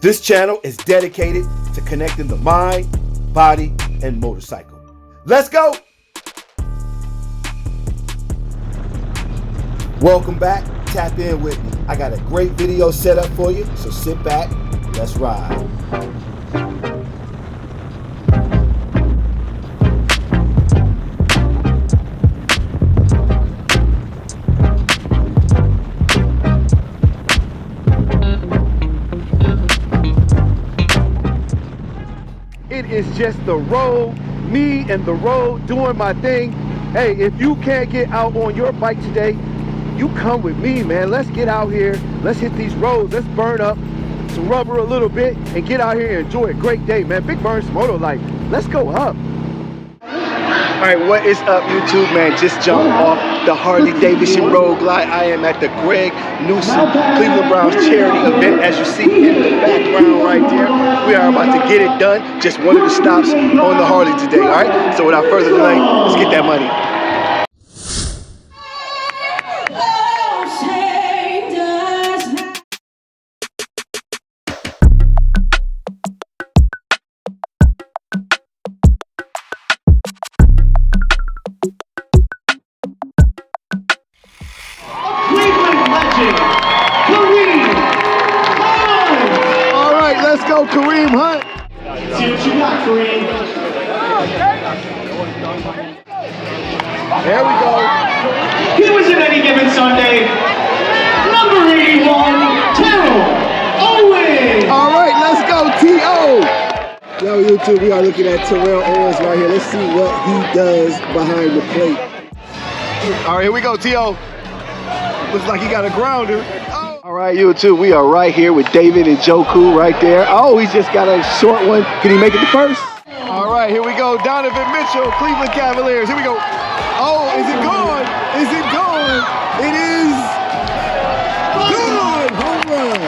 This channel is dedicated to connecting the mind, body, and motorcycle. Let's go! Welcome back. Tap in with me. I got a great video set up for you, so sit back, let's ride. It is just the road, me and the road doing my thing. Hey, if you can't get out on your bike today, you come with me, man. Let's get out here. Let's hit these roads. Let's burn up some rubber a little bit and get out here and enjoy a great day, man. Big Burns Moto Life. Let's go up. All right, what is up, YouTube, man? Just jumped off the Harley Davidson Road Glide. I am at the Greg Newsom Cleveland Browns charity event, as you see in the background right there. We are about to get it done. Just one of the stops on the Harley today, all right? So without further delay, let's get that money. Kareem Hunt. See what you got, Kareem. There we go. He was in Any Given Sunday. Number 81, Terrell Owens. All right, let's go, T.O. Yo, YouTube, we are looking at Terrell Owens right here. Let's see what he does behind the plate. All right, here we go, T.O. Looks like he got a grounder. All right, YouTube, we are right here with David and Joku right there. Oh, he just got a short one. Can he make it to first? All right, here we go. Donovan Mitchell, Cleveland Cavaliers. Here we go. Oh, is it gone? Is it gone? It is good. Home run.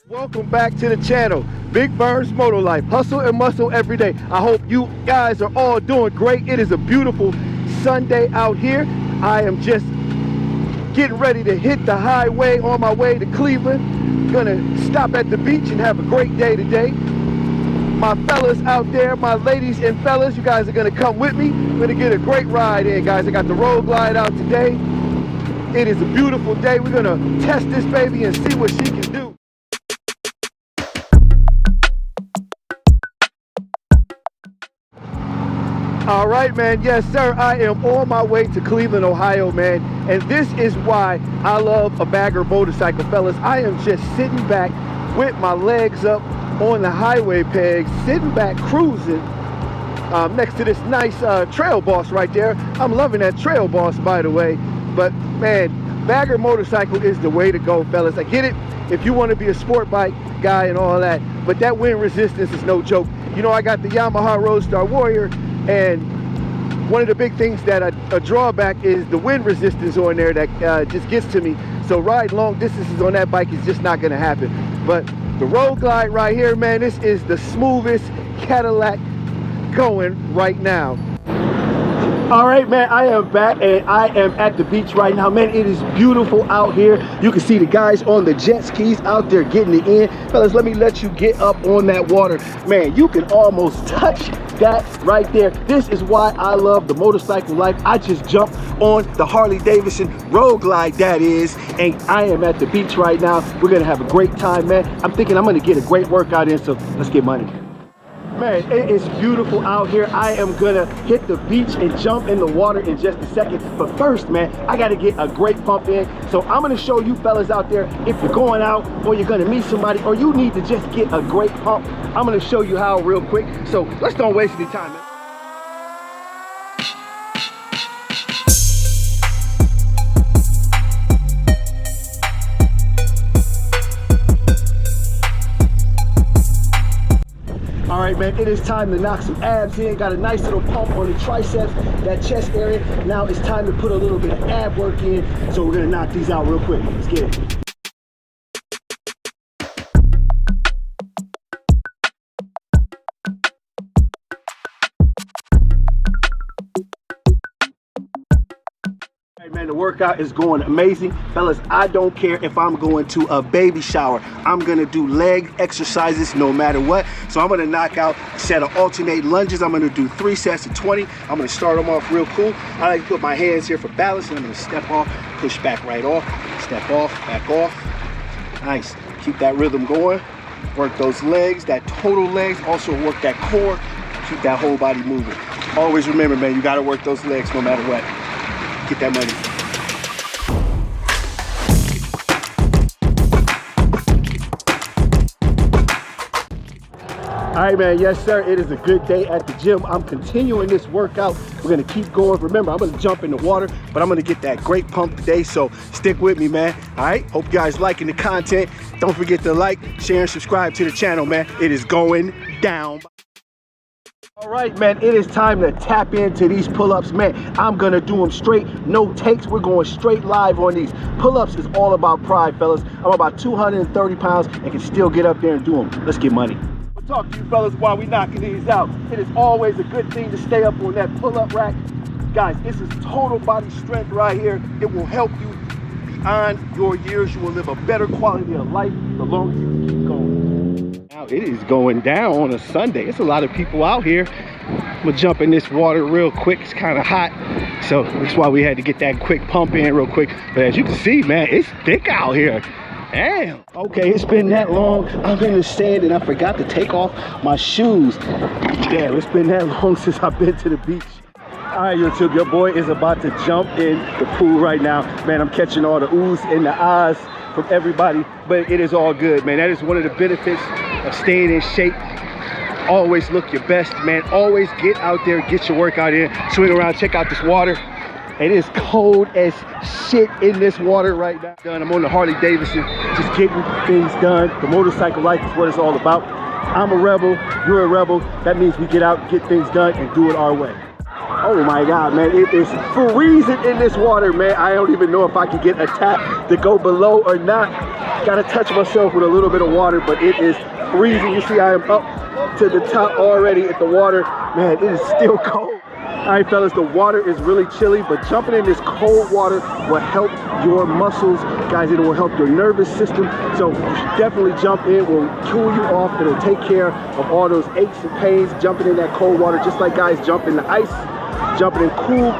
Welcome back to the channel. Big Burns Moto Life. Hustle and muscle every day. I hope you guys are all doing great. It is a beautiful Sunday out here. I am just getting ready to hit the highway on my way to Cleveland. Gonna stop at the beach and have a great day today. My fellas out there, my ladies and fellas, you guys are gonna come with me. We're gonna get a great ride in, guys. I got the road glide out today. It is a beautiful day. We're gonna test this baby and see what she can do. All right, man. Yes, sir. I am on my way to Cleveland, Ohio, man. And this is why I love a bagger motorcycle, fellas. I am just sitting back with my legs up on the highway pegs, sitting back cruising next to this nice Trail Boss right there. I'm loving that Trail Boss, by the way. But, man, bagger motorcycle is the way to go, fellas. I get it if you want to be a sport bike guy and all that. But that wind resistance is no joke. You know, I got the Yamaha Roadstar Warrior. And one of the big things that a drawback is the wind resistance on there that just gets to me. So riding long distances on that bike is just not going to happen. But the Road Glide right here, man, this is the smoothest Cadillac going right now. All right, man, I am back and I am at the beach right now. Man, it is beautiful out here. You can see the guys on the jet skis out there getting it in. Fellas, let me let you get up on that water. Man, you can almost touch that right there. This is why I love the motorcycle life. I just jumped on the Harley Davidson Road Glide, that is, and I am at the beach right now. We're gonna have a great time, man. I'm thinking I'm gonna get a great workout in, so let's get money. Man, it is beautiful out here. I am gonna hit the beach and jump in the water in just a second. But first, man, I gotta get a great pump in. So I'm gonna show you fellas out there, if you're going out or you're gonna meet somebody or you need to just get a great pump, I'm gonna show you how real quick. So let's don't waste any time, man. All right, man, it is time to knock some abs in. Got a nice little pump on the triceps, that chest area. Now it's time to put a little bit of ab work in. So we're gonna knock these out real quick. Let's get it. All right, man, the workout is going amazing. Fellas, I don't care if I'm going to a baby shower. I'm gonna do leg exercises no matter what. So I'm gonna knock out a set of alternate lunges. I'm gonna do 3 sets of 20. I'm gonna start them off real cool. I like to put my hands here for balance, and I'm gonna step off, push back right off, step off, back off. Nice, keep that rhythm going. Work those legs, that total legs, also work that core, keep that whole body moving. Always remember, man, you gotta work those legs no matter what. Get that money. All right, man, yes, sir, it is a good day at the gym. I'm continuing this workout. We're gonna keep going. Remember, I'm gonna jump in the water, but I'm gonna get that great pump today, so stick with me, man. All right, hope you guys liking the content. Don't forget to like, share, and subscribe to the channel, man. It is going down. All right, man, it is time to tap into these pull-ups, man. I'm gonna do them straight, no takes. We're going straight live on these. Pull-ups is all about pride, fellas. I'm about 230 pounds and can still get up there and do them. Let's get money. We'll talk to you fellas while we knocking these out. It is always a good thing to stay up on that pull-up rack. Guys, this is total body strength right here. It will help you beyond your years. You will live a better quality of life the longer you keep going. Now it is going down on a Sunday. It's a lot of people out here. I'm gonna jump in this water real quick. It's kind of hot, so that's why we had to get that quick pump in real quick. But as you can see, man, it's thick out here. Damn. Okay, it's been that long. I'm in the sand and I forgot to take off my shoes. Damn, it's been that long since I've been to the beach. All right, YouTube, your boy is about to jump in the pool right now. Man, I'm catching all the oohs and the ahs from everybody, but it is all good, man. That is one of the benefits of staying in shape. Always look your best, man. Always get out there, get your workout in, swing around, check out this water. It is cold as shit in this water right now. I'm on the Harley Davidson, just getting things done. The motorcycle life is what it's all about. I'm a rebel, you're a rebel. That means we get out, get things done, and do it our way. Oh my God, man, it is freezing in this water, man. I don't even know if I can get a tap to go below or not. Gotta touch myself with a little bit of water, but it is freezing. You see, I am up to the top already at the water. Man, it is still cold. All right, fellas, the water is really chilly, but jumping in this cold water will help your muscles. Guys, it will help your nervous system. So definitely jump in, will cool you off. It'll take care of all those aches and pains, jumping in that cold water, just like guys jump in the ice. Jumping in cool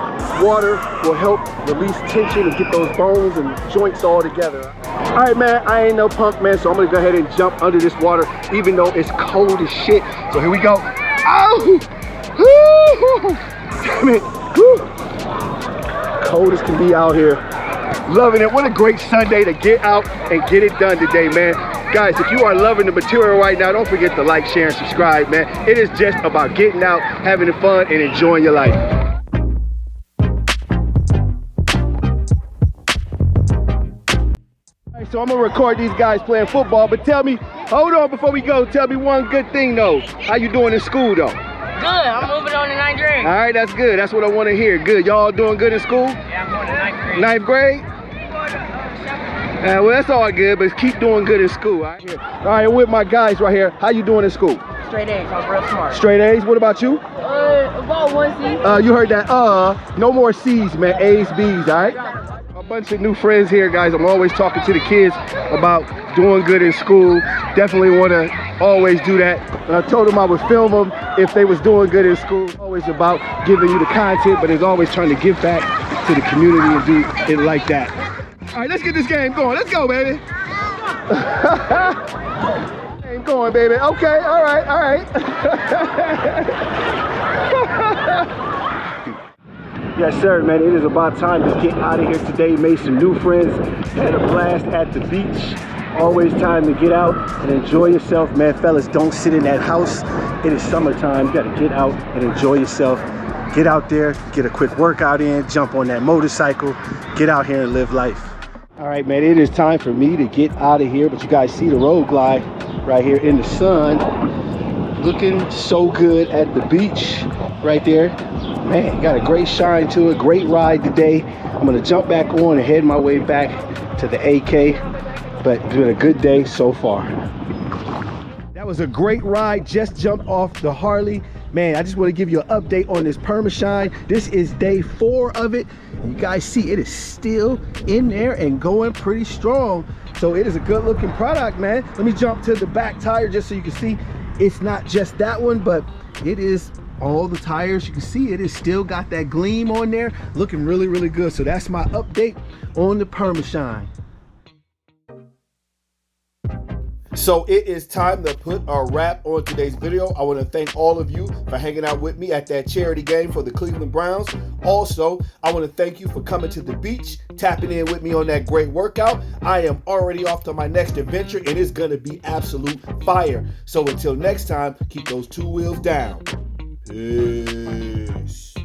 water will help release tension and get those bones and joints all together. All right, man, I ain't no punk, man, so I'm gonna go ahead and jump under this water, even though it's cold as shit. So here we go. Oh! Woo! Damn it. Woo! Cold as can be out here. Loving it. What a great Sunday to get out and get it done today, man. Guys, if you are loving the material right now, don't forget to like, share, and subscribe, man. It is just about getting out, having fun, and enjoying your life. All right, so I'm gonna record these guys playing football, but tell me, hold on before we go, tell me one good thing though. How you doing in school though? Good, I'm moving on to 9th grade. All right, that's good. That's what I want to hear. Good. Y'all doing good in school? Yeah, I'm going to 9th grade. 9th grade? Well, that's all good, but keep doing good in school. All right, with my guys right here. How you doing in school? Straight A's, I'm real smart. Straight A's. What about you? About 1 C. You heard that? No more C's, man. A's, B's. All right. A bunch of new friends here, guys. I'm always talking to the kids about doing good in school. Definitely want to always do that. And I told them I would film them if they was doing good in school. Always about giving you the content, but it's always trying to give back to the community and do it like that. All right, let's get this game going. Let's go, baby. Game going, baby. Okay, all right, all right. Yes, sir, man. It is about time to get out of here today. Made some new friends. Had a blast at the beach. Always time to get out and enjoy yourself, man. Fellas, don't sit in that house. It is summertime. You got to get out and enjoy yourself. Get out there, get a quick workout in, jump on that motorcycle, get out here and live life. All right, man, it is time for me to get out of here, but you guys see the road glide right here in the sun. Looking so good at the beach right there. Man, got a great shine to it, great ride today. I'm gonna jump back on and head my way back to the AK, but it's been a good day so far. That was a great ride. Just jumped off the Harley Man, I just want to give you an update on this PermaShine. This is day 4 of it. You guys see it is still in there and going pretty strong. So it is a good looking product, man. Let me jump to the back tire just so you can see it's not just that one, but it is all the tires. You can see it is still got that gleam on there, looking really, really good. So that's my update on the PermaShine. So it is time to put a wrap on today's video. I want to thank all of you for hanging out with me at that charity game for the Cleveland Browns. Also, I want to thank you for coming to the beach, tapping in with me on that great workout. I am already off to my next adventure, and it's going to be absolute fire. So until next time, keep those 2 wheels down. Peace.